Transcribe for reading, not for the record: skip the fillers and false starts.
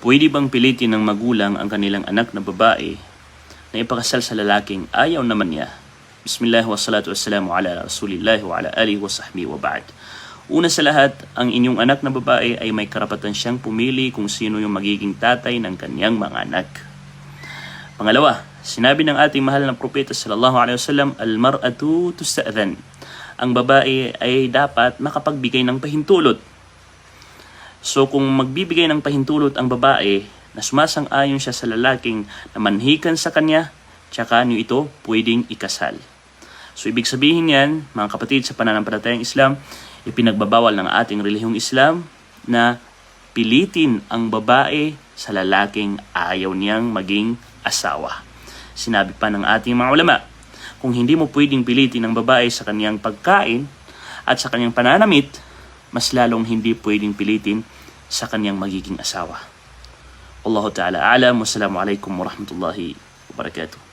Pwede bang pilitin ng magulang ang kanilang anak na babae na ipakasal sa lalaking ayaw naman niya? Bismillah wa salatu wassalamu ala rasulillah wa ala alihi wa sahbihi wa ba'd. Una sa lahat, ang inyong anak na babae ay may karapatan siyang pumili kung sino yung magiging tatay ng kanyang mga anak. Pangalawa, sinabi ng ating mahal na propeta sallallahu alaihi wasallam, al-mar'atu tusta'dhan. Ang babae ay dapat makapagbigay ng pahintulot. So kung magbibigay ng pahintulot ang babae na sumasang-ayon siya sa lalaking na manhikan sa kanya, tsaka niyo ito pwedeng ikasal. So ibig sabihin yan, mga kapatid, sa pananampalatayang Islam, ipinagbabawal ng ating relihiyong Islam na pilitin ang babae sa lalaking ayaw niyang maging asawa. Sinabi pa ng ating mga ulama, kung hindi mo pwedeng pilitin ang babae sa kanyang pagkain at sa kanyang pananamit, mas lalong hindi pwedeng pilitin sa kanyang magiging asawa. Allahu Ta'ala alam. Wassalamu alaikum warahmatullahi wabarakatuh.